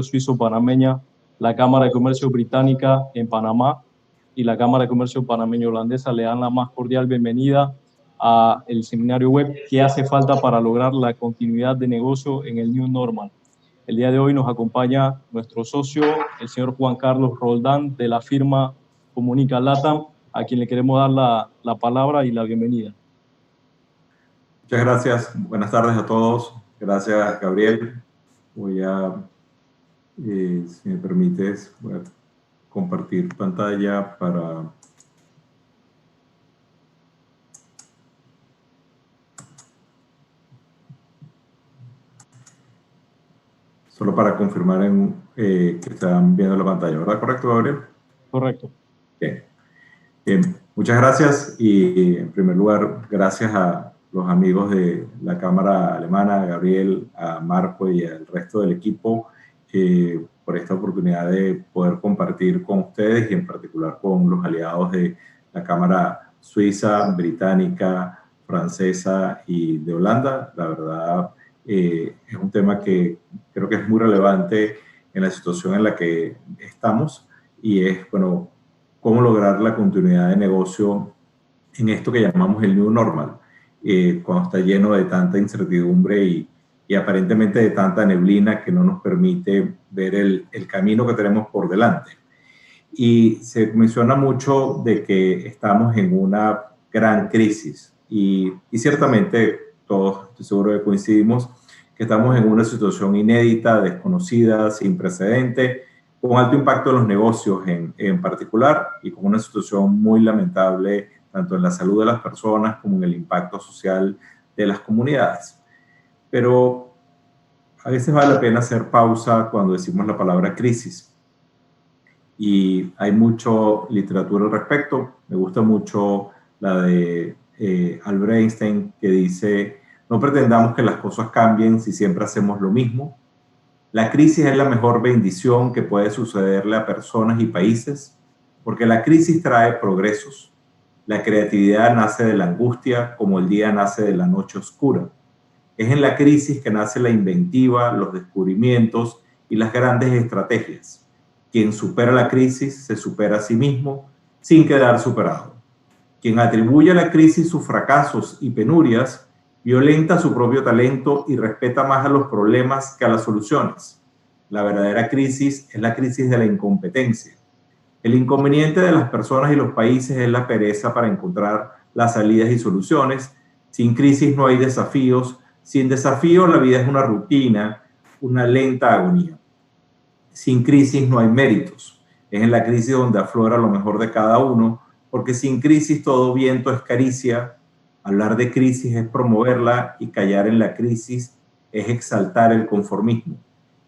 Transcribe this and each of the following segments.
Suizo-Panameña, la Cámara de Comercio Británica en Panamá y la Cámara de Comercio Panameño-Holandesa le dan la más cordial bienvenida a el seminario web ¿Qué hace falta para lograr la continuidad de negocio en el New Normal? El día de hoy nos acompaña nuestro socio, el señor Juan Carlos Roldán, de la firma Comunica Latam, a quien le queremos dar la palabra y la bienvenida. Muchas gracias. Buenas tardes a todos. Gracias, Gabriel. Voy a, si me permites, voy a compartir pantalla para... Solo para confirmar que están viendo la pantalla, ¿verdad? ¿Correcto, Gabriel? Correcto. Bien. Bien. Muchas gracias y, en primer lugar, gracias a los amigos de la Cámara Alemana, a Gabriel, a Marco y al resto del equipo por esta oportunidad de poder compartir con ustedes y en particular con los aliados de la Cámara Suiza, Británica, Francesa y de Holanda. La verdad es un tema que creo que es muy relevante en la situación en la que estamos y es, bueno, cómo lograr la continuidad de negocio en esto que llamamos el New Normal, cuando está lleno de tanta incertidumbre y aparentemente de tanta neblina que no nos permite ver el camino que tenemos por delante. Y se menciona mucho de que estamos en una gran crisis y ciertamente todos, estoy seguro que coincidimos, que estamos en una situación inédita, desconocida, sin precedente, con alto impacto en los negocios en particular y con una situación muy lamentable tanto en la salud de las personas como en el impacto social de las comunidades. Pero a veces vale la pena hacer pausa cuando decimos la palabra crisis. Y hay mucha literatura al respecto. Me gusta mucho la de Albert Einstein, que dice: no pretendamos que las cosas cambien si siempre hacemos lo mismo. La crisis es la mejor bendición que puede sucederle a personas y países, porque la crisis trae progresos. La creatividad nace de la angustia, como el día nace de la noche oscura. Es en la crisis que nace la inventiva, los descubrimientos y las grandes estrategias. Quien supera la crisis se supera a sí mismo sin quedar superado. Quien atribuye a la crisis sus fracasos y penurias violenta su propio talento y respeta más a los problemas que a las soluciones. La verdadera crisis es la crisis de la incompetencia. El inconveniente de las personas y los países es la pereza para encontrar las salidas y soluciones. Sin crisis no hay desafíos. Sin desafíos la vida es una rutina, una lenta agonía. Sin crisis no hay méritos. Es en la crisis donde aflora lo mejor de cada uno, porque sin crisis todo viento es caricia. Hablar de crisis es promoverla y callar en la crisis es exaltar el conformismo.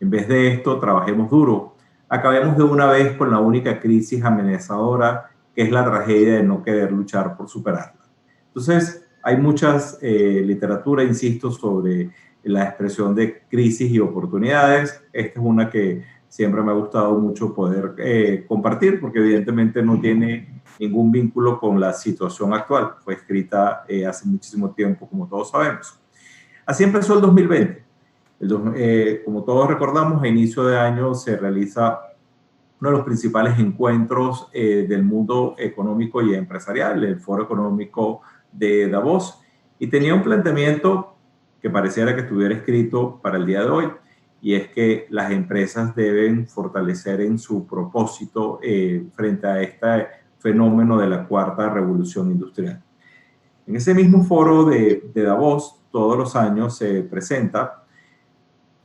En vez de esto, trabajemos duro. Acabemos de una vez con la única crisis amenazadora, que es la tragedia de no querer luchar por superarla. Entonces, hay muchas literatura, insisto, sobre la expresión de crisis y oportunidades. Esta es una que siempre me ha gustado mucho poder compartir, porque evidentemente no tiene ningún vínculo con la situación actual. Fue escrita hace muchísimo tiempo, como todos sabemos. Así empezó el 2020. Como todos recordamos, a inicio de año se realiza uno de los principales encuentros del mundo económico y empresarial, el Foro Económico de Davos, y tenía un planteamiento que pareciera que estuviera escrito para el día de hoy, y es que las empresas deben fortalecer en su propósito frente a este fenómeno de la cuarta revolución industrial. En ese mismo foro de Davos, todos los años se presenta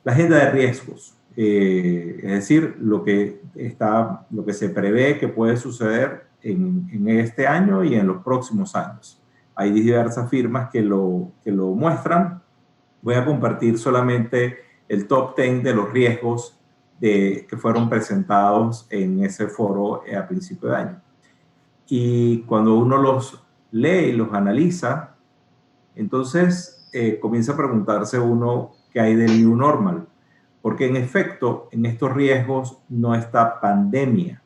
la agenda de riesgos, es decir, lo que se prevé que puede suceder en este año y en los próximos años. Hay diversas firmas que lo muestran. Voy a compartir solamente el top 10 de los riesgos que fueron presentados en ese foro a principio de año. Y cuando uno los lee y los analiza, entonces comienza a preguntarse uno qué hay del New Normal. Porque en efecto, en estos riesgos no está pandemia,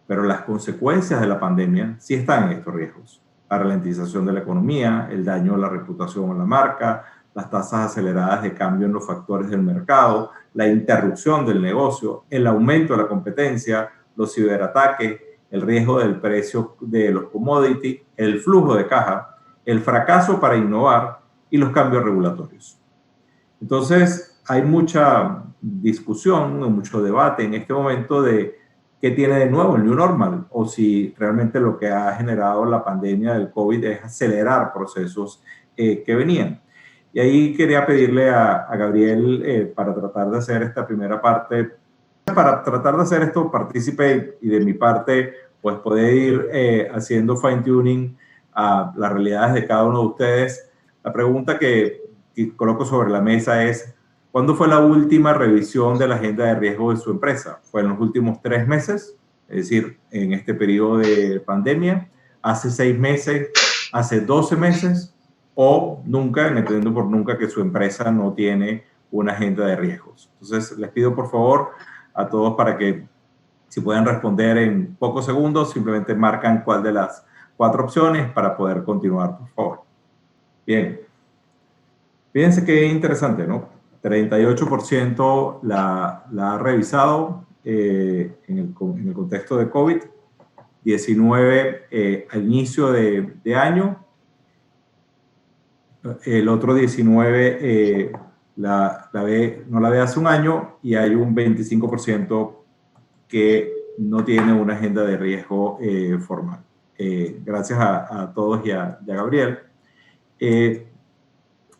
pero las consecuencias de la pandemia sí están en estos riesgos. La ralentización de la economía, el daño a la reputación o la marca, las tasas aceleradas de cambio en los factores del mercado, la interrupción del negocio, el aumento de la competencia, los ciberataques, el riesgo del precio de los commodities, el flujo de caja, el fracaso para innovar y los cambios regulatorios. Entonces, hay mucha discusión, mucho debate en este momento de qué tiene de nuevo el New Normal o si realmente lo que ha generado la pandemia del COVID es acelerar procesos que venían. Y ahí quería pedirle a Gabriel para tratar de hacer esta primera parte, para tratar de hacer esto partícipe y de mi parte, pues poder ir haciendo fine-tuning a las realidades de cada uno de ustedes. La pregunta que coloco sobre la mesa es, ¿cuándo fue la última revisión de la agenda de riesgo de su empresa? ¿Fue en los últimos 3 meses? Es decir, en este periodo de pandemia, hace 6 meses, hace 12 meses, o nunca, entendiendo por nunca que su empresa no tiene una agenda de riesgos. Entonces, les pido por favor a todos para que, si pueden responder en pocos segundos, simplemente marcan cuál de las 4 opciones para poder continuar, por favor. Bien. Fíjense qué interesante, ¿no? 38% la ha revisado en el contexto de COVID, 19% al inicio de año, el otro 19% no la ve hace un año, y hay un 25% que no tiene una agenda de riesgo formal. Gracias a todos y a Gabriel.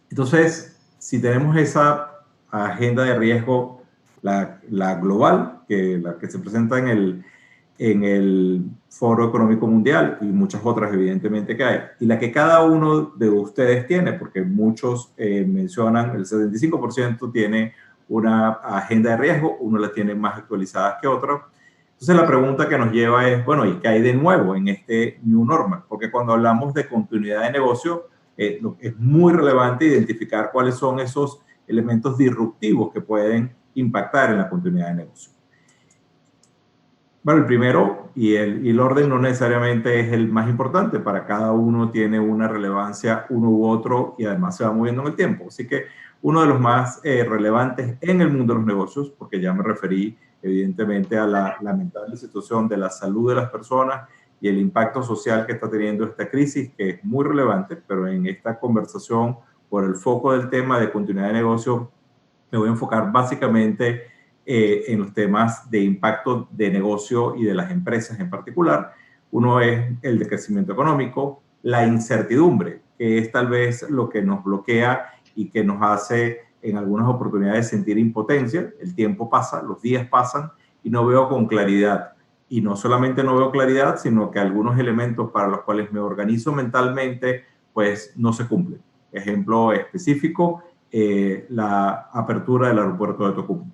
Entonces, si tenemos esa agenda de riesgo, la global, la que se presenta en el Foro Económico Mundial, y muchas otras evidentemente que hay, y la que cada uno de ustedes tiene, porque muchos mencionan, el 75% tiene una agenda de riesgo, uno la tiene más actualizadas que otro. Entonces la pregunta que nos lleva es, bueno, ¿y qué hay de nuevo en este New Normal? Porque cuando hablamos de continuidad de negocio, es muy relevante identificar cuáles son esos elementos disruptivos que pueden impactar en la continuidad de negocio. Bueno, el primero, y el orden no necesariamente es el más importante, para cada uno tiene una relevancia uno u otro, y además se va moviendo en el tiempo. Así que uno de los más relevantes en el mundo de los negocios, porque ya me referí evidentemente a la lamentable situación de la salud de las personas y el impacto social que está teniendo esta crisis, que es muy relevante, pero en esta conversación, por el foco del tema de continuidad de negocio, me voy a enfocar básicamente en los temas de impacto de negocio y de las empresas en particular. Uno es el de crecimiento económico, la incertidumbre, que es tal vez lo que nos bloquea y que nos hace en algunas oportunidades sentir impotencia. El tiempo pasa, los días pasan y no veo con claridad. Y no solamente no veo claridad, sino que algunos elementos para los cuales me organizo mentalmente, pues no se cumplen. Ejemplo específico, la apertura del aeropuerto de Tocumen.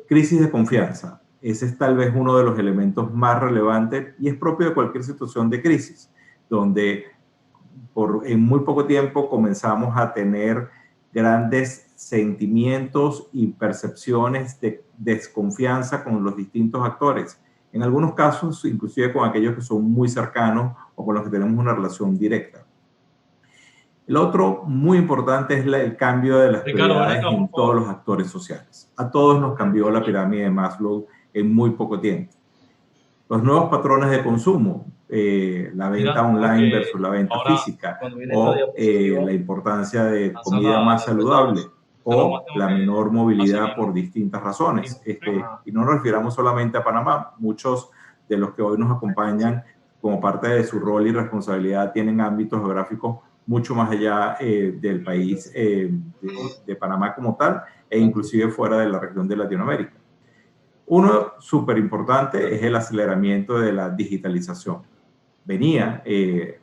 Crisis de confianza. Ese es tal vez uno de los elementos más relevantes y es propio de cualquier situación de crisis, donde en muy poco tiempo comenzamos a tener grandes sentimientos y percepciones de desconfianza con los distintos actores. En algunos casos, inclusive con aquellos que son muy cercanos o con los que tenemos una relación directa. El otro muy importante es el cambio de las prioridades en todos los actores sociales. A todos nos cambió la pirámide de Maslow en muy poco tiempo. Los nuevos patrones de consumo, la venta online versus la venta física, o la importancia de comida más saludable, o la menor movilidad por distintas razones. Y no nos refiramos solamente a Panamá. Muchos de los que hoy nos acompañan, como parte de su rol y responsabilidad, tienen ámbitos geográficos mucho más allá del país de Panamá como tal, e inclusive fuera de la región de Latinoamérica. Uno súper importante es el aceleramiento de la digitalización. Venía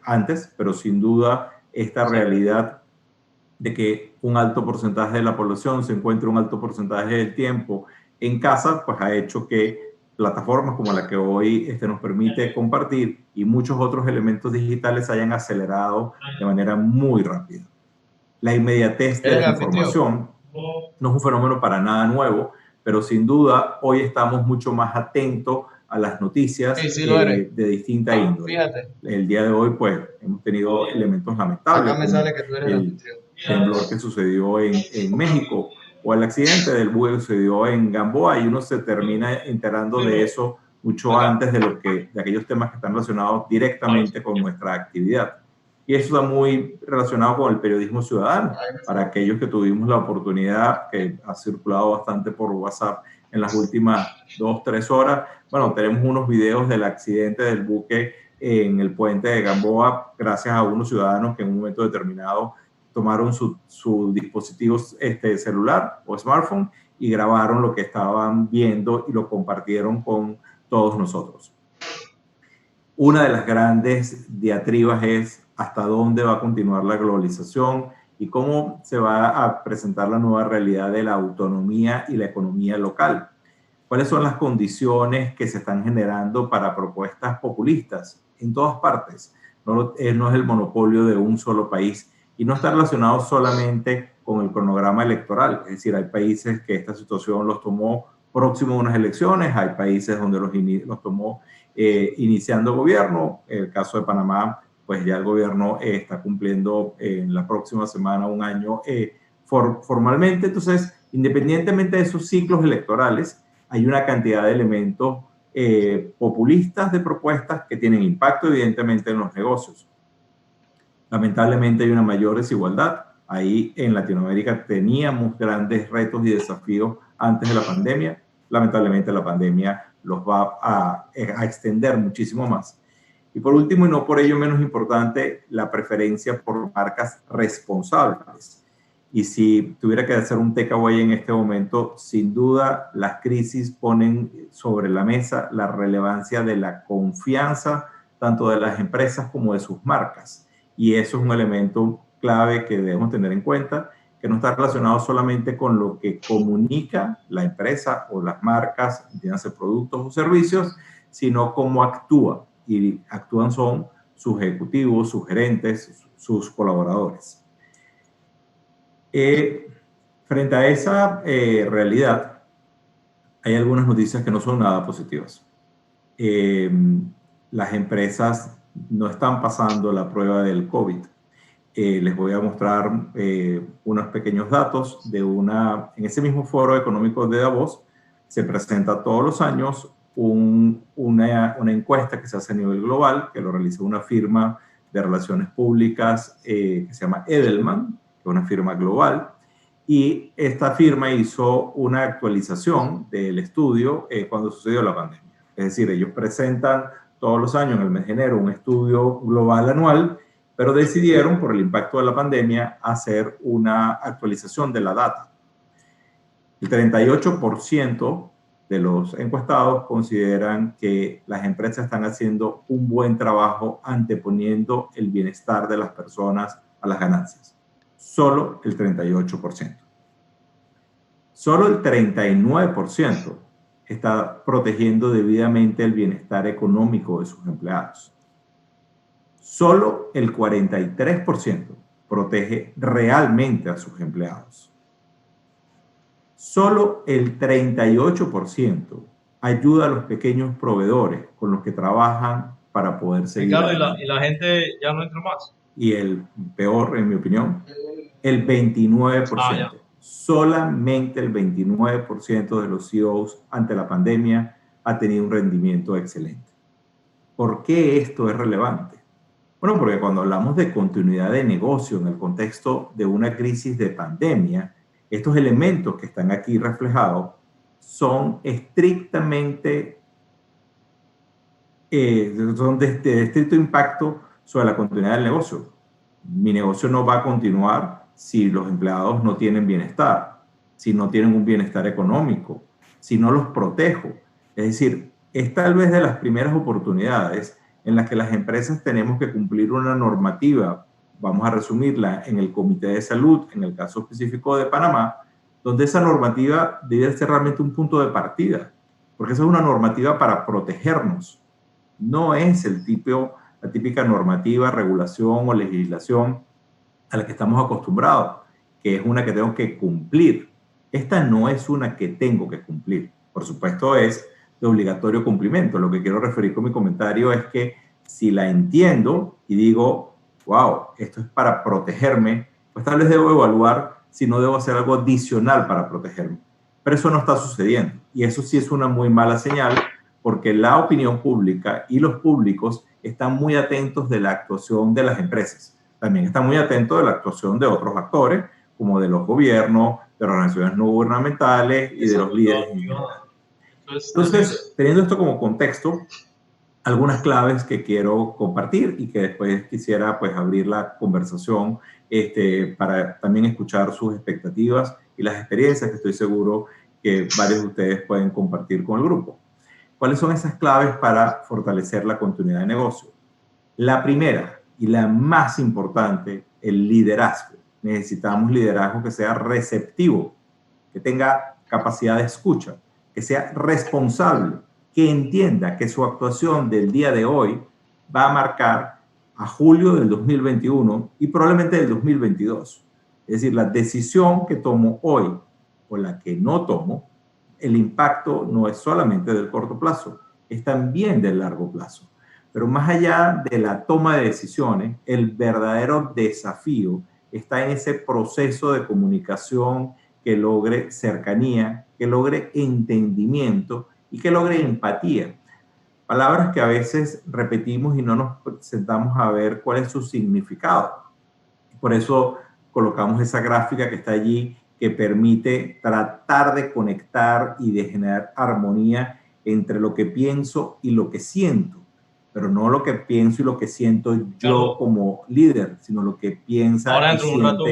antes, pero sin duda esta realidad de que un alto porcentaje de la población se encuentre un alto porcentaje del tiempo en casa, pues ha hecho que plataformas como la que hoy nos permite compartir y muchos otros elementos digitales hayan acelerado de manera muy rápida. La inmediatez de la información no es un fenómeno para nada nuevo, pero sin duda hoy estamos mucho más atentos a las noticias de distinta índole. Fíjate. El día de hoy, pues, hemos tenido elementos lamentables. Acá me sale que tú eres el anfitrión. temblor que sucedió en México, o el accidente del buque que sucedió en Gamboa, y uno se termina enterando de eso mucho antes de aquellos temas que están relacionados directamente con nuestra actividad. Y eso está muy relacionado con el periodismo ciudadano. Para aquellos que tuvimos la oportunidad, que ha circulado bastante por WhatsApp en las últimas 2-3 horas, bueno, tenemos unos videos del accidente del buque en el puente de Gamboa, gracias a unos ciudadanos que en un momento determinado tomaron su dispositivo celular o smartphone y grabaron lo que estaban viendo y lo compartieron con todos nosotros. Una de las grandes diatribas es hasta dónde va a continuar la globalización y cómo se va a presentar la nueva realidad de la autonomía y la economía local. ¿Cuáles son las condiciones que se están generando para propuestas populistas en todas partes? No es el monopolio de un solo país y no está relacionado solamente con el cronograma electoral. Es decir, hay países que esta situación los tomó próximo a unas elecciones, hay países donde los tomó iniciando gobierno. El caso de Panamá, pues ya el gobierno está cumpliendo en la próxima semana un año formalmente. Entonces, independientemente de esos ciclos electorales, hay una cantidad de elementos populistas de propuestas que tienen impacto evidentemente en los negocios. Lamentablemente hay una mayor desigualdad. Ahí en Latinoamérica teníamos grandes retos y desafíos antes de la pandemia. Lamentablemente la pandemia los va a extender muchísimo más. Y por último, y no por ello menos importante, la preferencia por marcas responsables. Y si tuviera que hacer un takeaway en este momento, sin duda las crisis ponen sobre la mesa la relevancia de la confianza tanto de las empresas como de sus marcas. Y eso es un elemento clave que debemos tener en cuenta, que no está relacionado solamente con lo que comunica la empresa o las marcas, entiéndase productos o servicios, sino cómo actúa. Y actúan son sus ejecutivos, sus gerentes, sus colaboradores. Frente a esa realidad, hay algunas noticias que no son nada positivas. Las empresas no están pasando la prueba del COVID. Les voy a mostrar unos pequeños datos de en ese mismo foro económico de Davos. Se presenta todos los años una encuesta que se hace a nivel global, que lo realiza una firma de relaciones públicas que se llama Edelman, que es una firma global, y esta firma hizo una actualización del estudio cuando sucedió la pandemia. Es decir, ellos presentan todos los años en el mes de enero un estudio global anual, pero decidieron por el impacto de la pandemia hacer una actualización de la data. El 38% de los encuestados consideran que las empresas están haciendo un buen trabajo anteponiendo el bienestar de las personas a las ganancias. Solo el 38%. Solo el 39% está protegiendo debidamente el bienestar económico de sus empleados. Solo el 43% protege realmente a sus empleados. Solo el 38% ayuda a los pequeños proveedores con los que trabajan para poder seguir. Ricardo, ¿y la gente ya no entra más? Y el peor, en mi opinión, el 29%. Solamente el 29% de los CEOs ante la pandemia ha tenido un rendimiento excelente. ¿Por qué esto es relevante? Bueno, porque cuando hablamos de continuidad de negocio en el contexto de una crisis de pandemia, estos elementos que están aquí reflejados son estrictamente, son de estricto impacto sobre la continuidad del negocio. Mi negocio no va a continuar si los empleados no tienen bienestar, si no tienen un bienestar económico, si no los protejo. Es decir, es tal vez de las primeras oportunidades en las que las empresas tenemos que cumplir una normativa, vamos a resumirla en el Comité de Salud, en el caso específico de Panamá, donde esa normativa debe ser realmente un punto de partida, porque esa es una normativa para protegernos. No es la típica normativa, regulación o legislación a la que estamos acostumbrados, que es una que tengo que cumplir. Esta no es una que tengo que cumplir. Por supuesto, es de obligatorio cumplimiento. Lo que quiero referir con mi comentario es que si la entiendo y digo, wow, esto es para protegerme, pues tal vez debo evaluar si no debo hacer algo adicional para protegerme. Pero eso no está sucediendo. Y eso sí es una muy mala señal, porque la opinión pública y los públicos están muy atentos de la actuación de las empresas. También están muy atentos de la actuación de otros actores, como de los gobiernos, de las organizaciones no gubernamentales y de los líderes en general. Entonces, teniendo esto como contexto, algunas claves que quiero compartir y que después quisiera pues abrir la conversación para también escuchar sus expectativas y las experiencias que estoy seguro que varios de ustedes pueden compartir con el grupo. ¿Cuáles son esas claves para fortalecer la continuidad de negocio? La primera y la más importante, el liderazgo. Necesitamos liderazgo que sea receptivo, que tenga capacidad de escucha, que sea responsable, que entienda que su actuación del día de hoy va a marcar a julio del 2021 y probablemente del 2022. Es decir, la decisión que tomo hoy o la que no tomo, el impacto no es solamente del corto plazo, es también del largo plazo. Pero más allá de la toma de decisiones, el verdadero desafío está en ese proceso de comunicación que logre cercanía, que logre entendimiento y que logre empatía. Palabras que a veces repetimos y no nos sentamos a ver cuál es su significado. Por eso colocamos esa gráfica que está allí, que permite tratar de conectar y de generar armonía entre lo que pienso y lo que siento, pero no lo que pienso y lo que siento yo como líder, sino lo que piensa y siente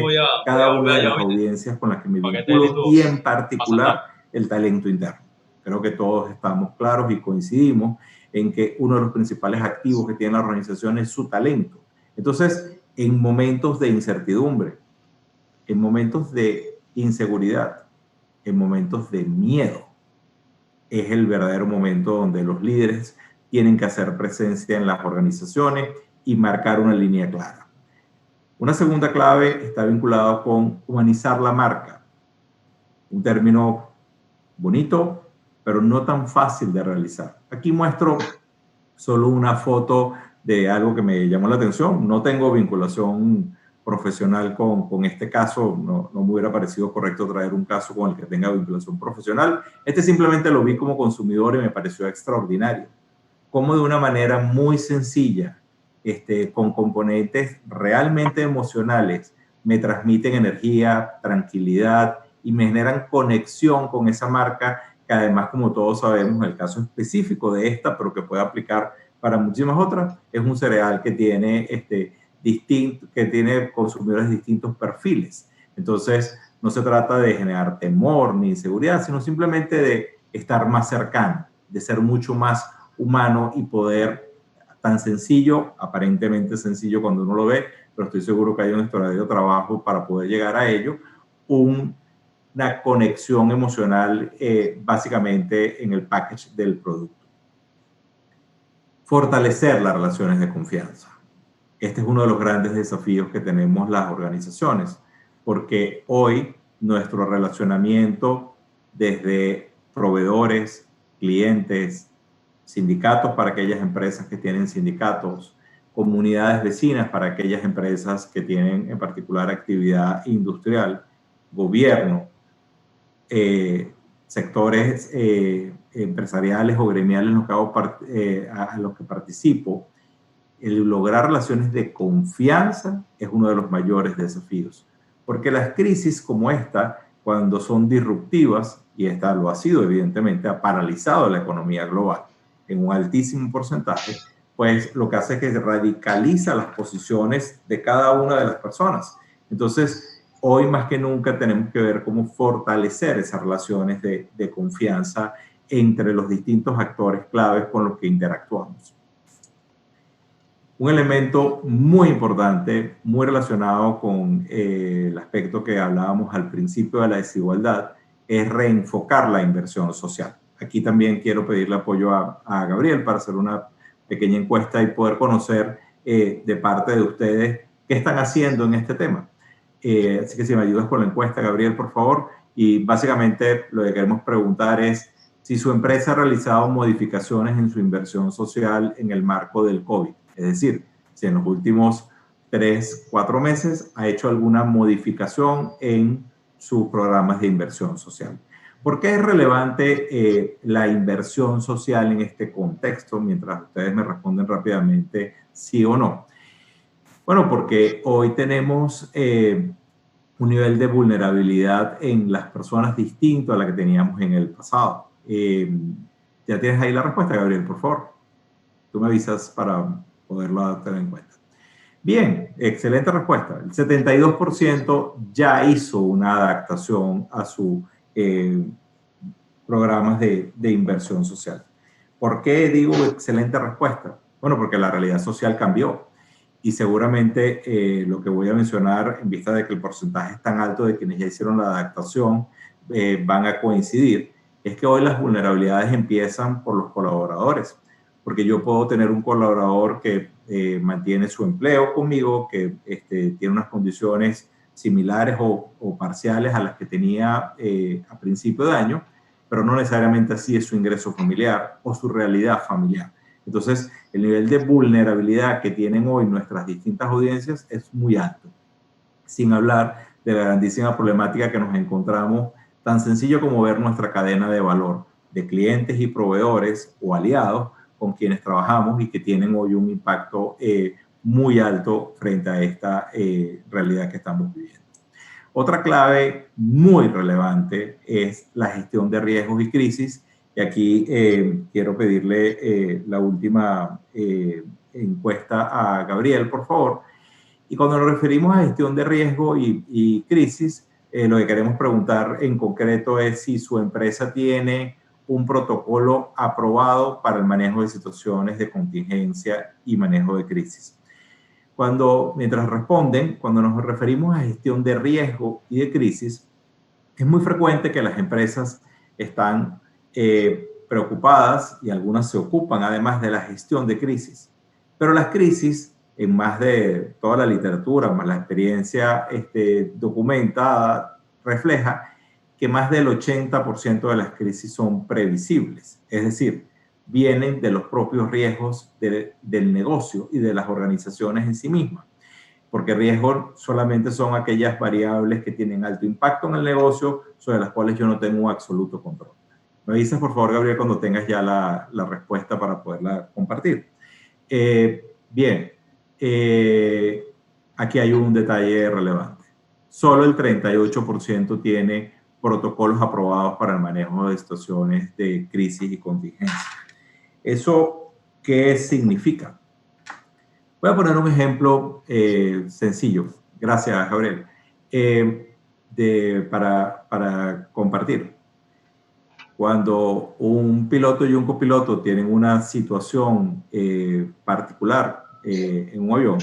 cada una de las audiencias con las que me vinculo y en particular el talento interno. Creo que todos estamos claros y coincidimos en que uno de los principales activos que tiene la organización es su talento. Entonces, en momentos de incertidumbre, en momentos de inseguridad, en momentos de miedo, es el verdadero momento donde los líderes tienen que hacer presencia en las organizaciones y marcar una línea clara. Una segunda clave está vinculada con humanizar la marca. Un término bonito, pero no tan fácil de realizar. Aquí muestro solo una foto de algo que me llamó la atención. No tengo vinculación profesional con este caso. No me hubiera parecido correcto traer un caso con el que tenga vinculación profesional. Simplemente lo vi como consumidor y me pareció extraordinario. Como de una manera muy sencilla, con componentes realmente emocionales, me transmiten energía, tranquilidad y me generan conexión con esa marca, que además, como todos sabemos, el caso específico de esta, pero que puede aplicar para muchísimas otras, es un cereal que tiene, que tiene consumidores de distintos perfiles. Entonces, no se trata de generar temor ni inseguridad, sino simplemente de estar más cercano, de ser mucho más humano y poder, tan sencillo, aparentemente sencillo cuando uno lo ve, pero estoy seguro que hay un extraordinario trabajo para poder llegar a ello, una conexión emocional básicamente en el package del producto. Fortalecer las relaciones de confianza. Este es uno de los grandes desafíos que tenemos las organizaciones, porque hoy nuestro relacionamiento desde proveedores, clientes, sindicatos para aquellas empresas que tienen sindicatos, comunidades vecinas para aquellas empresas que tienen en particular actividad industrial, gobierno, sectores empresariales o gremiales a los que participo. El lograr relaciones de confianza es uno de los mayores desafíos, porque las crisis como esta, cuando son disruptivas, y esta lo ha sido evidentemente, ha paralizado la economía global en un altísimo porcentaje, pues lo que hace es que radicaliza las posiciones de cada una de las personas. Entonces, hoy más que nunca tenemos que ver cómo fortalecer esas relaciones de confianza entre los distintos actores claves con los que interactuamos. Un elemento muy importante, muy relacionado con el aspecto que hablábamos al principio de la desigualdad, es reenfocar la inversión social. Aquí también quiero pedirle apoyo a Gabriel para hacer una pequeña encuesta y poder conocer de parte de ustedes qué están haciendo en este tema. Así que si me ayudas con la encuesta, Gabriel, por favor. Y básicamente lo que queremos preguntar es si su empresa ha realizado modificaciones en su inversión social en el marco del COVID. Es decir, si en los últimos 3, 4 meses ha hecho alguna modificación en sus programas de inversión social. ¿Por qué es relevante la inversión social en este contexto? Mientras ustedes me responden rápidamente sí o no. Bueno, porque hoy tenemos un nivel de vulnerabilidad en las personas distinto a la que teníamos en el pasado. Ya tienes ahí la respuesta, Gabriel, por favor. Tú me avisas para poderlo tener en cuenta. Bien, excelente respuesta. El 72% ya hizo una adaptación a sus programas de inversión social. ¿Por qué digo excelente respuesta? Bueno, porque la realidad social cambió. Y seguramente lo que voy a mencionar, en vista de que el porcentaje es tan alto de quienes ya hicieron la adaptación, van a coincidir, es que hoy las vulnerabilidades empiezan por los colaboradores. Porque yo puedo tener un colaborador que mantiene su empleo conmigo, que tiene unas condiciones similares o parciales a las que tenía a principio de año, pero no necesariamente así es su ingreso familiar o su realidad familiar. Entonces, el nivel de vulnerabilidad que tienen hoy nuestras distintas audiencias es muy alto. Sin hablar de la grandísima problemática que nos encontramos, tan sencillo como ver nuestra cadena de valor de clientes y proveedores o aliados con quienes trabajamos y que tienen hoy un impacto muy alto frente a esta realidad que estamos viviendo. Otra clave muy relevante es la gestión de riesgos y crisis. Y aquí quiero pedirle la última encuesta a Gabriel, por favor. Y cuando nos referimos a gestión de riesgo y crisis, lo que queremos preguntar en concreto es si su empresa tiene un protocolo aprobado para el manejo de situaciones de contingencia y manejo de crisis. Mientras responden, cuando nos referimos a gestión de riesgo y de crisis, es muy frecuente que las empresas están preocupadas y algunas se ocupan además de la gestión de crisis. Pero las crisis, en más de toda la literatura, más la experiencia documentada, refleja que más del 80% de las crisis son previsibles. Es decir, vienen de los propios riesgos del negocio y de las organizaciones en sí mismas. Porque riesgos solamente son aquellas variables que tienen alto impacto en el negocio, sobre las cuales yo no tengo un absoluto control. Me dices, por favor, Gabriel, cuando tengas ya la respuesta para poderla compartir. Bien, aquí hay un detalle relevante. Solo el 38% tiene protocolos aprobados para el manejo de situaciones de crisis y contingencia. ¿Eso qué significa? Voy a poner un ejemplo sencillo. Gracias, Gabriel. Para compartir. Cuando un piloto y un copiloto tienen una situación particular en un avión,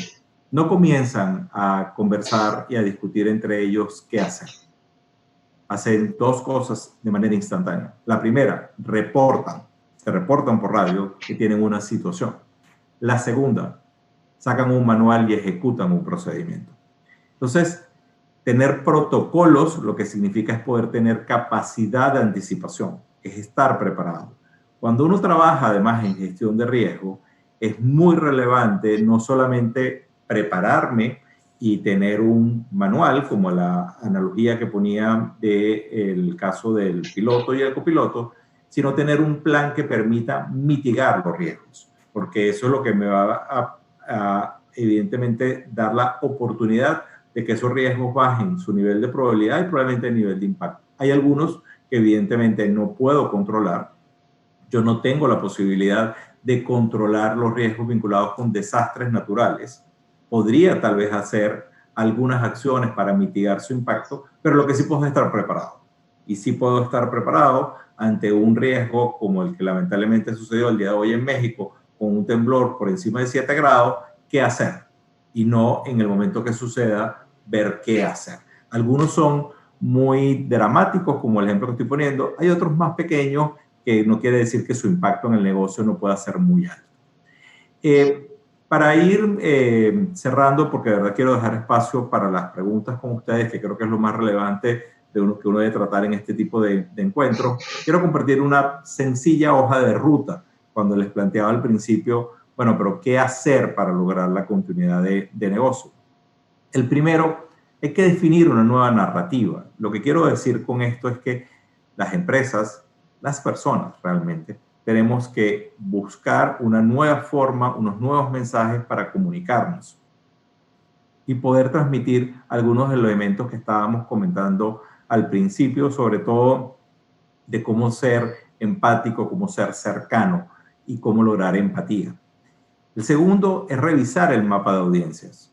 no comienzan a conversar y a discutir entre ellos qué hacer. Hacen dos cosas de manera instantánea. La primera, se reportan por radio que tienen una situación. La segunda, sacan un manual y ejecutan un procedimiento. Entonces, tener protocolos lo que significa es poder tener capacidad de anticipación, es estar preparado. Cuando uno trabaja además en gestión de riesgo, es muy relevante no solamente prepararme y tener un manual, como la analogía que ponía del caso del piloto y el copiloto, sino tener un plan que permita mitigar los riesgos, porque eso es lo que me va a evidentemente dar la oportunidad de que esos riesgos bajen su nivel de probabilidad y probablemente el nivel de impacto. Hay algunos que evidentemente no puedo controlar. Yo no tengo la posibilidad de controlar los riesgos vinculados con desastres naturales. Podría tal vez hacer algunas acciones para mitigar su impacto, pero lo que sí puedo es estar preparado. Y sí puedo estar preparado ante un riesgo como el que lamentablemente sucedió el día de hoy en México, con un temblor por encima de 7 grados, ¿qué hacer? Y no en el momento que suceda ver qué hacer. Algunos son muy dramáticos, como el ejemplo que estoy poniendo. Hay otros más pequeños que no quiere decir que su impacto en el negocio no pueda ser muy alto. Para ir cerrando, porque de verdad quiero dejar espacio para las preguntas con ustedes, que creo que es lo más relevante que uno debe tratar en este tipo de encuentros, quiero compartir una sencilla hoja de ruta cuando les planteaba al principio, bueno, pero ¿qué hacer para lograr la continuidad de negocio? El primero, hay que definir una nueva narrativa. Lo que quiero decir con esto es que las empresas, las personas realmente, tenemos que buscar una nueva forma, unos nuevos mensajes para comunicarnos y poder transmitir algunos de los elementos que estábamos comentando al principio, sobre todo de cómo ser empático, cómo ser cercano y cómo lograr empatía. El segundo es revisar el mapa de audiencias.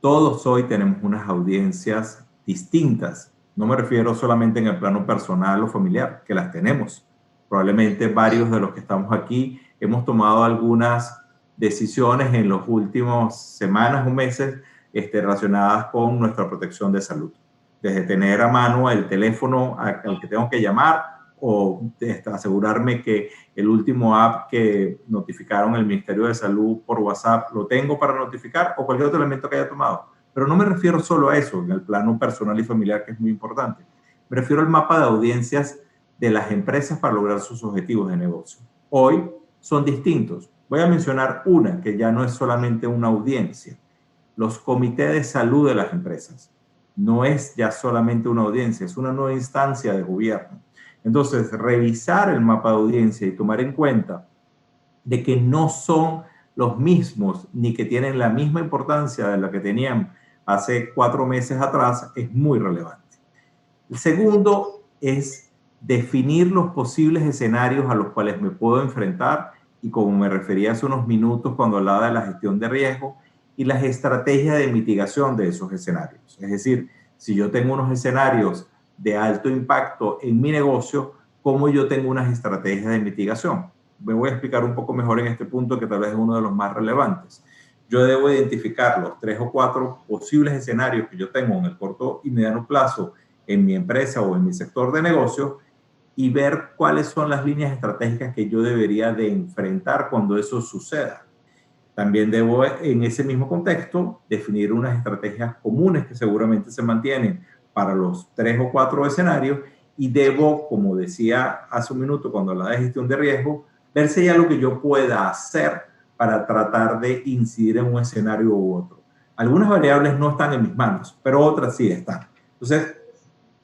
Todos hoy tenemos unas audiencias distintas. No me refiero solamente en el plano personal o familiar, que las tenemos. Probablemente varios de los que estamos aquí hemos tomado algunas decisiones en los últimos semanas o meses relacionadas con nuestra protección de salud. Desde tener a mano el teléfono al que tengo que llamar o asegurarme que el último app que notificaron el Ministerio de Salud por WhatsApp lo tengo para notificar o cualquier otro elemento que haya tomado. Pero no me refiero solo a eso, en el plano personal y familiar, que es muy importante. Me refiero al mapa de audiencias de las empresas para lograr sus objetivos de negocio. Hoy son distintos. Voy a mencionar una que ya no es solamente una audiencia. Los comités de salud de las empresas. No es ya solamente una audiencia, es una nueva instancia de gobierno. Entonces, revisar el mapa de audiencia y tomar en cuenta de que no son los mismos ni que tienen la misma importancia de la que tenían hace 4 meses atrás es muy relevante. El segundo es definir los posibles escenarios a los cuales me puedo enfrentar y como me refería hace unos minutos cuando hablaba de la gestión de riesgo y las estrategias de mitigación de esos escenarios. Es decir, si yo tengo unos escenarios de alto impacto en mi negocio, cómo yo tengo unas estrategias de mitigación. Me voy a explicar un poco mejor en este punto que tal vez es uno de los más relevantes. Yo debo identificar los 3 o 4 posibles escenarios que yo tengo en el corto y mediano plazo en mi empresa o en mi sector de negocio y ver cuáles son las líneas estratégicas que yo debería de enfrentar cuando eso suceda. También debo, en ese mismo contexto, definir unas estrategias comunes que seguramente se mantienen para los 3 o 4 escenarios y debo, como decía hace un minuto cuando hablaba de gestión de riesgo, ver si hay algo que yo pueda hacer para tratar de incidir en un escenario u otro. Algunas variables no están en mis manos, pero otras sí están. Entonces,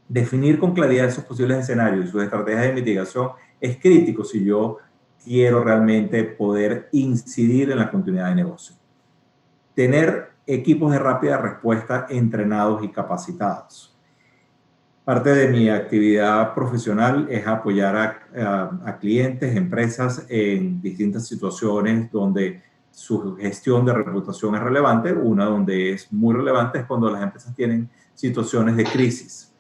definir con claridad esos posibles escenarios y sus estrategias de mitigación es crítico si yo quiero realmente poder incidir en la continuidad de negocio. Tener equipos de rápida respuesta entrenados y capacitados. Parte de mi actividad profesional es apoyar a clientes, empresas en distintas situaciones donde su gestión de reputación es relevante. Una donde es muy relevante es cuando las empresas tienen situaciones de crisis.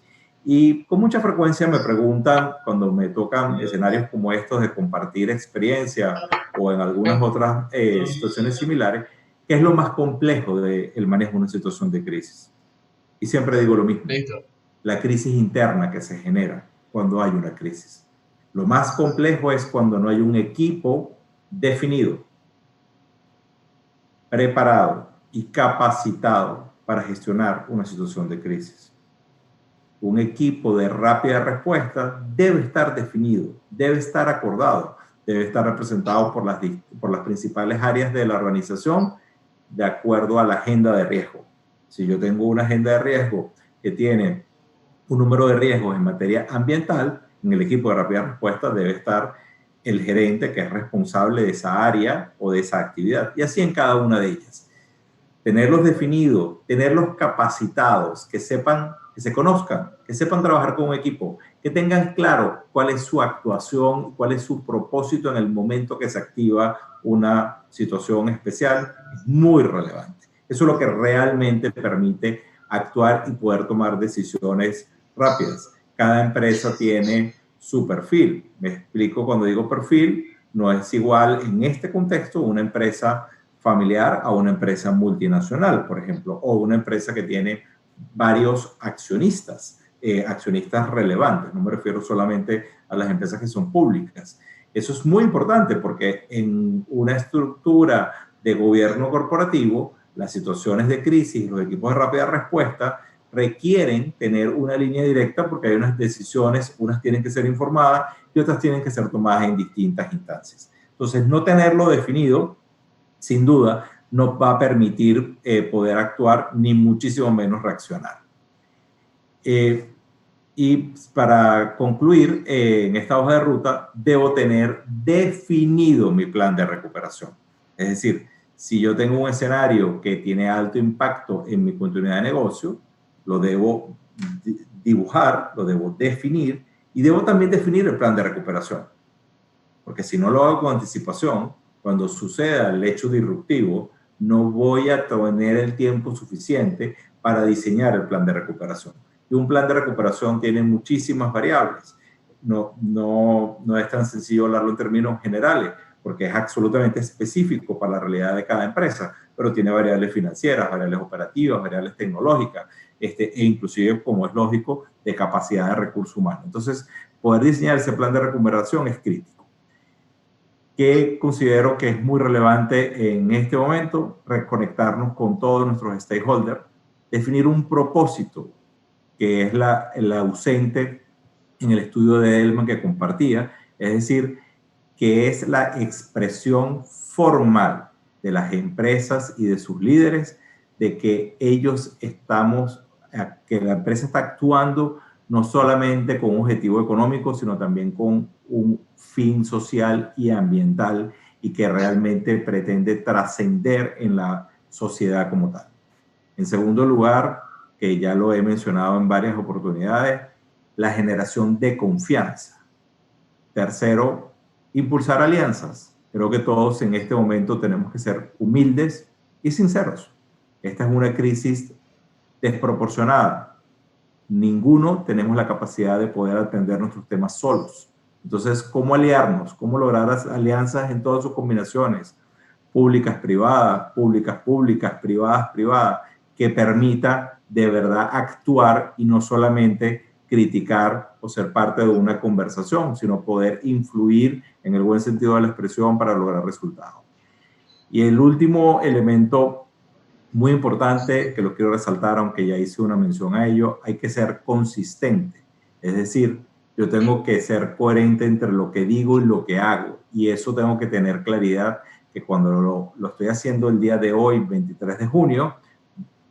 Y con mucha frecuencia me preguntan, cuando me tocan escenarios como estos de compartir experiencia o en algunas otras situaciones similares, ¿qué es lo más complejo del manejo de una situación de crisis? Y siempre digo lo mismo. Listo. La crisis interna que se genera cuando hay una crisis. Lo más complejo es cuando no hay un equipo definido, preparado y capacitado para gestionar una situación de crisis. Un equipo de rápida respuesta debe estar definido, debe estar acordado, debe estar representado por las principales áreas de la organización de acuerdo a la agenda de riesgo. Si yo tengo una agenda de riesgo que tiene un número de riesgos en materia ambiental, en el equipo de rápida respuesta debe estar el gerente que es responsable de esa área o de esa actividad, y así en cada una de ellas. Tenerlos definidos, tenerlos capacitados, que sepan, que se conozcan, que sepan trabajar con un equipo, que tengan claro cuál es su actuación, cuál es su propósito en el momento que se activa una situación especial, es muy relevante. Eso es lo que realmente permite actuar y poder tomar decisiones rápidas. Cada empresa tiene su perfil. Me explico cuando digo perfil, no es igual en este contexto una empresa familiar a una empresa multinacional, por ejemplo, o una empresa que tiene varios accionistas, accionistas relevantes. No me refiero solamente a las empresas que son públicas. Eso es muy importante porque en una estructura de gobierno corporativo, las situaciones de crisis, los equipos de rápida respuesta requieren tener una línea directa porque hay unas decisiones, unas tienen que ser informadas y otras tienen que ser tomadas en distintas instancias. Entonces, no tenerlo definido, sin duda, no va a permitir poder actuar, ni muchísimo menos reaccionar. Y para concluir, en esta hoja de ruta debo tener definido mi plan de recuperación. Es decir, si yo tengo un escenario que tiene alto impacto en mi continuidad de negocio, lo debo dibujar, lo debo definir y debo también definir el plan de recuperación. Porque si no lo hago con anticipación, cuando suceda el hecho disruptivo, no voy a tener el tiempo suficiente para diseñar el plan de recuperación. Y un plan de recuperación tiene muchísimas variables. No es tan sencillo hablarlo en términos generales, porque es absolutamente específico para la realidad de cada empresa, pero tiene variables financieras, variables operativas, variables tecnológicas, e inclusive, como es lógico, de capacidad de recursos humanos. Entonces, poder diseñar ese plan de recuperación es crítico. Que considero que es muy relevante en este momento, reconectarnos con todos nuestros stakeholders, definir un propósito, que es el ausente en el estudio de Edelman que compartía, es decir, que es la expresión formal de las empresas y de sus líderes de que que la empresa está actuando no solamente con un objetivo económico, sino también con un fin social y ambiental y que realmente pretende trascender en la sociedad como tal. En segundo lugar, que ya lo he mencionado en varias oportunidades, la generación de confianza. Tercero, impulsar alianzas. Creo que todos en este momento tenemos que ser humildes y sinceros. Esta es una crisis desproporcionada. Ninguno tenemos la capacidad de poder atender nuestros temas solos. Entonces, ¿cómo aliarnos? ¿Cómo lograr alianzas en todas sus combinaciones? Públicas, privadas, privadas, privadas, que permita de verdad actuar y no solamente criticar o ser parte de una conversación, sino poder influir en el buen sentido de la expresión para lograr resultados. Y el último elemento muy importante que lo quiero resaltar, aunque ya hice una mención a ello, hay que ser consistente. Es decir, yo tengo que ser coherente entre lo que digo y lo que hago. Y eso tengo que tener claridad que cuando lo estoy haciendo el día de hoy, 23 de junio,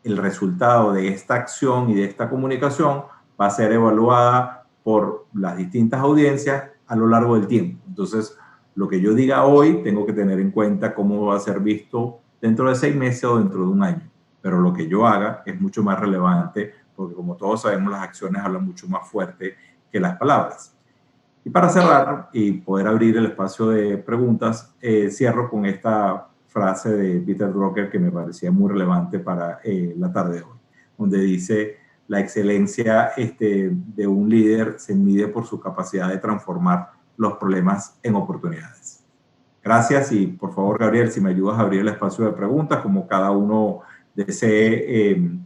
el resultado de esta acción y de esta comunicación va a ser evaluada por las distintas audiencias a lo largo del tiempo. Entonces, lo que yo diga hoy, tengo que tener en cuenta cómo va a ser visto dentro de 6 meses o dentro de un año. Pero lo que yo haga es mucho más relevante porque, como todos sabemos, las acciones hablan mucho más fuerte que las palabras. Y para cerrar y poder abrir el espacio de preguntas, cierro con esta frase de Peter Drucker que me parecía muy relevante para la tarde de hoy, donde dice: la excelencia de un líder se mide por su capacidad de transformar los problemas en oportunidades. Gracias y por favor, Gabriel, si me ayudas a abrir el espacio de preguntas, como cada uno desee,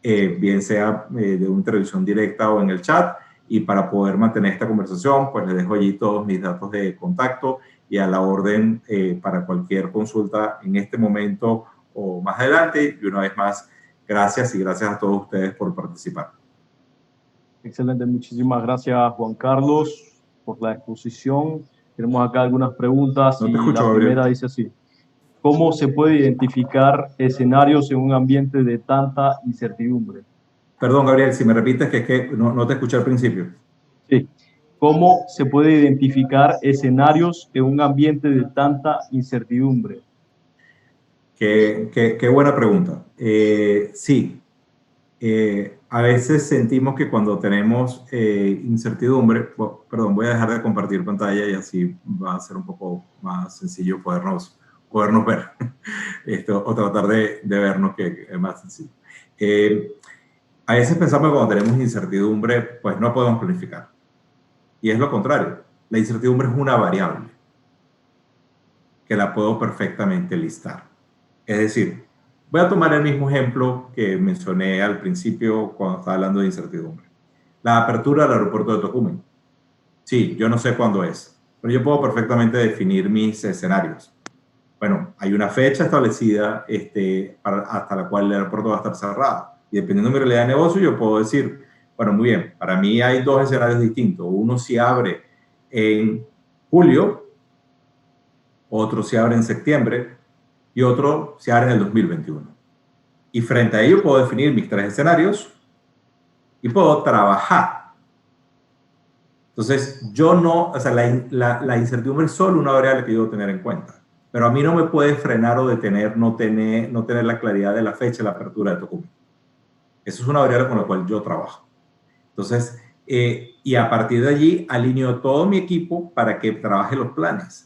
bien sea de una intervención directa o en el chat, y para poder mantener esta conversación, pues les dejo allí todos mis datos de contacto y a la orden para cualquier consulta en este momento o más adelante. Y una vez más, gracias y gracias a todos ustedes por participar. Excelente, muchísimas gracias Juan Carlos por la exposición. Tenemos acá algunas preguntas y la primera dice así: ¿cómo se puede identificar escenarios en un ambiente de tanta incertidumbre? Perdón, Gabriel, si me repites que no te escuché al principio. Sí. ¿Cómo se puede identificar escenarios en un ambiente de tanta incertidumbre? Qué buena pregunta. Sí. A veces sentimos que cuando tenemos incertidumbre, perdón, voy a dejar de compartir pantalla y así va a ser un poco más sencillo podernos ver o tratar de vernos, que es más sencillo. A veces pensamos que cuando tenemos incertidumbre, pues no podemos planificar. Y es lo contrario. La incertidumbre es una variable que la puedo perfectamente listar. Es decir, voy a tomar el mismo ejemplo que mencioné al principio cuando estaba hablando de incertidumbre. La apertura del aeropuerto de Tocumen. Sí, yo no sé cuándo es, pero yo puedo perfectamente definir mis escenarios. Bueno, hay una fecha establecida hasta la cual el aeropuerto va a estar cerrado. Y dependiendo de mi realidad de negocio, yo puedo decir, bueno, muy bien, para mí hay dos escenarios distintos. Uno si abre en julio, otro se abre en septiembre y otro se hará en el 2021. Y frente a ello puedo definir mis 3 escenarios y puedo trabajar. Entonces, yo no, o sea, la incertidumbre es solo una variable que yo debo tener en cuenta. Pero a mí no me puede frenar o detener no tener la claridad de la fecha de la apertura del documento. Eso es una variable con la cual yo trabajo. Entonces, y a partir de allí alineo todo mi equipo para que trabaje los planes.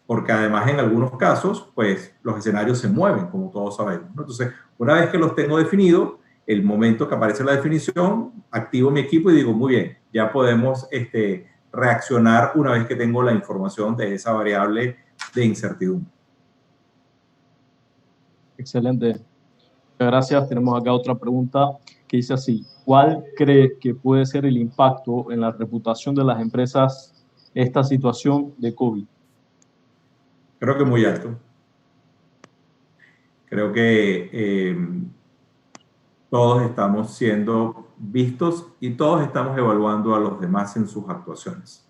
Porque además en algunos casos, pues los escenarios se mueven, como todos sabemos, ¿no? Entonces, una vez que los tengo definidos, el momento que aparece la definición, activo mi equipo y digo, muy bien, ya podemos reaccionar una vez que tengo la información de esa variable de incertidumbre. Excelente. Muchas gracias. Tenemos acá otra pregunta que dice así: ¿cuál cree que puede ser el impacto en la reputación de las empresas esta situación de COVID? Creo que muy alto. Creo que todos estamos siendo vistos y todos estamos evaluando a los demás en sus actuaciones.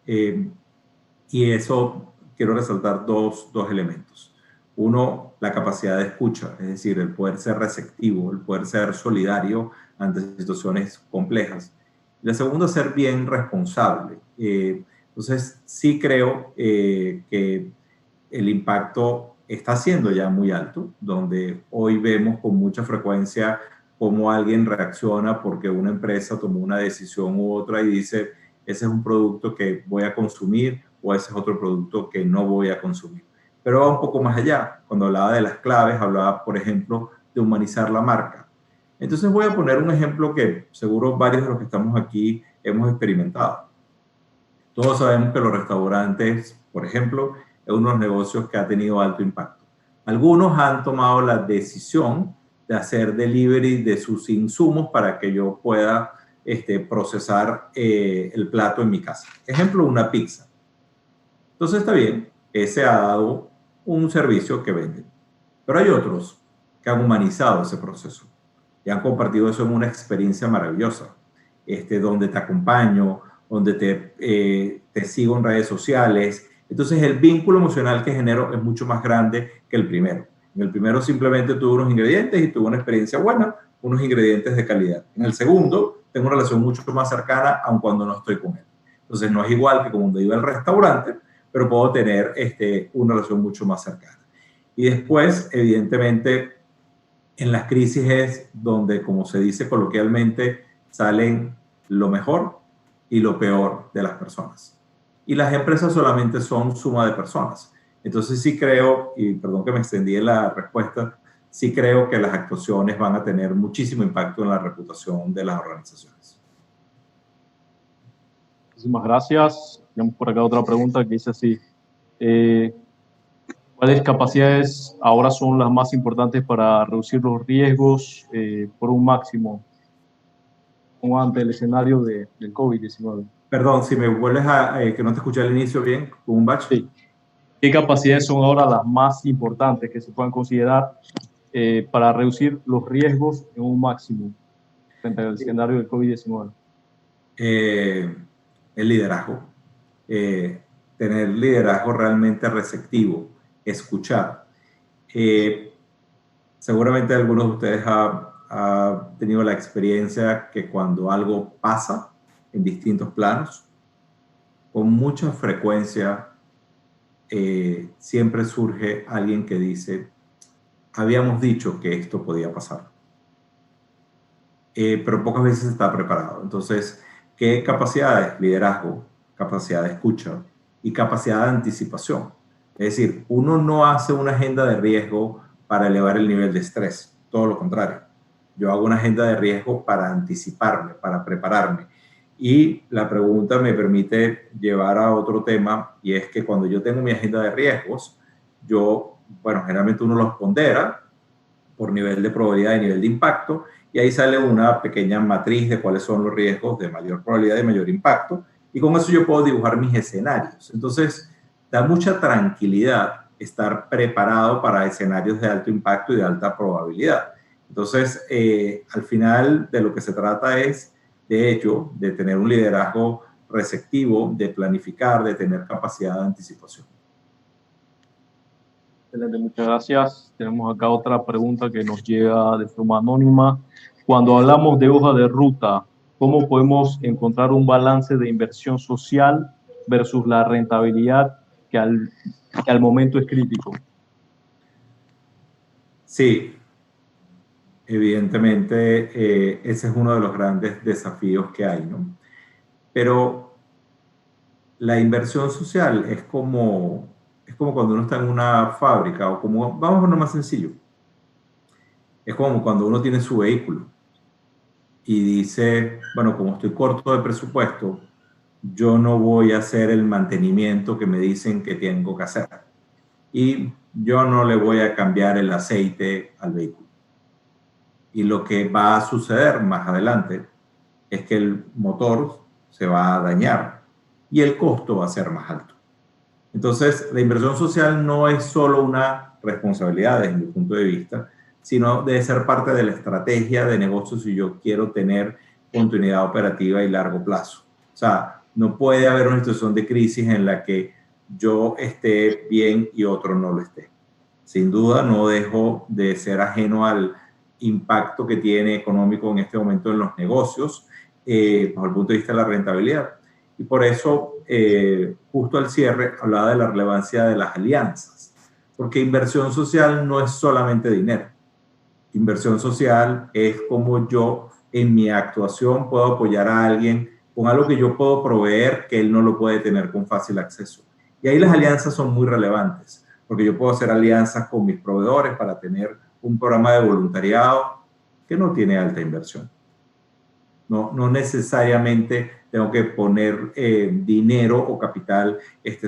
Y eso quiero resaltar dos elementos. Uno, la capacidad de escucha, es decir, el poder ser receptivo, el poder ser solidario ante situaciones complejas. La segunda, ser bien responsable. Entonces, sí creo que el impacto está siendo ya muy alto, donde hoy vemos con mucha frecuencia cómo alguien reacciona porque una empresa tomó una decisión u otra y dice, ese es un producto que voy a consumir o ese es otro producto que no voy a consumir. Pero va un poco más allá. Cuando hablaba de las claves, hablaba, por ejemplo, de humanizar la marca. Entonces voy a poner un ejemplo que seguro varios de los que estamos aquí hemos experimentado. Todos sabemos que los restaurantes, por ejemplo, es uno de los negocios que ha tenido alto impacto. Algunos han tomado la decisión de hacer delivery de sus insumos para que yo pueda procesar el plato en mi casa. Ejemplo, una pizza. Entonces está bien, ese ha dado un servicio que venden. Pero hay otros que han humanizado ese proceso y han compartido eso en una experiencia maravillosa, donde te acompaño, donde te sigo en redes sociales. Entonces el vínculo emocional que genero es mucho más grande que el primero. En el primero simplemente tuve unos ingredientes y tuve una experiencia buena, unos ingredientes de calidad. En el segundo tengo una relación mucho más cercana aun cuando no estoy con él. Entonces no es igual que cuando iba al restaurante, pero puedo tener una relación mucho más cercana. Y después, evidentemente, en las crisis es donde, como se dice coloquialmente, salen lo mejor y lo peor de las personas. Y las empresas solamente son suma de personas. Entonces sí creo, y perdón que me extendí en la respuesta, sí creo que las actuaciones van a tener muchísimo impacto en la reputación de las organizaciones. Muchísimas gracias. Tenemos por acá otra pregunta que dice así: ¿cuáles capacidades ahora son las más importantes para reducir los riesgos por un máximo como ante el escenario del COVID-19? Perdón, si me vuelves que no te escuché al inicio bien, con un batch. Sí. ¿Qué capacidades son ahora las más importantes que se puedan considerar para reducir los riesgos en un máximo frente al escenario del COVID-19? El liderazgo. Tener liderazgo realmente receptivo, escuchar. Seguramente algunos de ustedes han tenido la experiencia que cuando algo pasa en distintos planos, con mucha frecuencia siempre surge alguien que dice, habíamos dicho que esto podía pasar, pero pocas veces está preparado. Entonces, ¿qué capacidades? Liderazgo, capacidad de escucha y capacidad de anticipación. Es decir, uno no hace una agenda de riesgo para elevar el nivel de estrés, todo lo contrario. Yo hago una agenda de riesgo para anticiparme, para prepararme. Y la pregunta me permite llevar a otro tema, y es que cuando yo tengo mi agenda de riesgos, generalmente uno los pondera por nivel de probabilidad y nivel de impacto, y ahí sale una pequeña matriz de cuáles son los riesgos de mayor probabilidad y mayor impacto, y con eso yo puedo dibujar mis escenarios. Entonces, da mucha tranquilidad estar preparado para escenarios de alto impacto y de alta probabilidad. Entonces, al final de lo que se trata es, de hecho, de tener un liderazgo receptivo, de planificar, de tener capacidad de anticipación. Excelente, muchas gracias. Tenemos acá otra pregunta que nos llega de forma anónima. Cuando hablamos de hoja de ruta, ¿cómo podemos encontrar un balance de inversión social versus la rentabilidad que al momento es crítico? Sí, evidentemente ese es uno de los grandes desafíos que hay, ¿no? Pero la inversión social es como cuando uno está en una fábrica o como, vamos a lo más sencillo, es como cuando uno tiene su vehículo y dice, bueno, como estoy corto de presupuesto, yo no voy a hacer el mantenimiento que me dicen que tengo que hacer. Y yo no le voy a cambiar el aceite al vehículo. Y lo que va a suceder más adelante es que el motor se va a dañar y el costo va a ser más alto. Entonces, la inversión social no es solo una responsabilidad desde mi punto de vista, sino debe ser parte de la estrategia de negocio si yo quiero tener continuidad operativa y largo plazo. O sea, no puede haber una situación de crisis en la que yo esté bien y otro no lo esté. Sin duda, no dejo de ser ajeno al impacto que tiene económico en este momento en los negocios, bajo el punto de vista de la rentabilidad. Y por eso, justo al cierre, hablaba de la relevancia de las alianzas, porque inversión social no es solamente dinero. Inversión social es como yo en mi actuación puedo apoyar a alguien con algo que yo puedo proveer que él no lo puede tener con fácil acceso. Y ahí las alianzas son muy relevantes, porque yo puedo hacer alianzas con mis proveedores para tener un programa de voluntariado que no tiene alta inversión. No necesariamente tengo que poner dinero o capital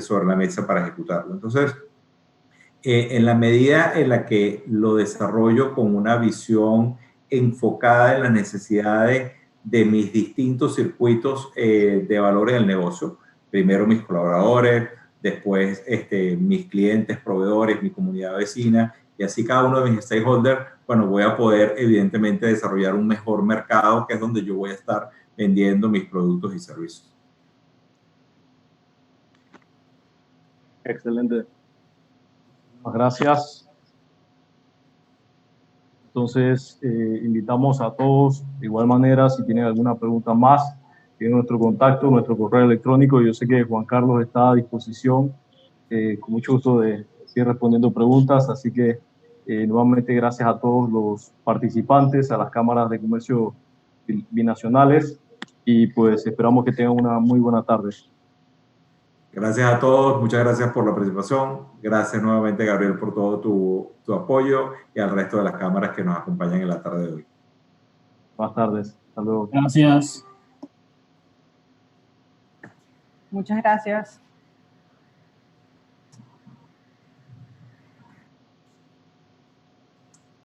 sobre la mesa para ejecutarlo. Entonces, en la medida en la que lo desarrollo con una visión enfocada en las necesidades de mis distintos circuitos de valor en el negocio, primero mis colaboradores, después mis clientes, proveedores, mi comunidad vecina, y así cada uno de mis stakeholders, bueno, voy a poder evidentemente desarrollar un mejor mercado, que es donde yo voy a estar vendiendo mis productos y servicios. Excelente. Muchas gracias. Entonces, invitamos a todos, de igual manera, si tienen alguna pregunta más, tienen nuestro contacto, nuestro correo electrónico. Yo sé que Juan Carlos está a disposición, con mucho gusto de seguir respondiendo preguntas. Así que, nuevamente, gracias a todos los participantes, a las cámaras de comercio binacionales, y pues esperamos que tengan una muy buena tarde. Gracias a todos, muchas gracias por la participación. Gracias nuevamente, Gabriel, por todo tu apoyo y al resto de las cámaras que nos acompañan en la tarde de hoy. Buenas tardes. Hasta luego. Gracias. Muchas gracias.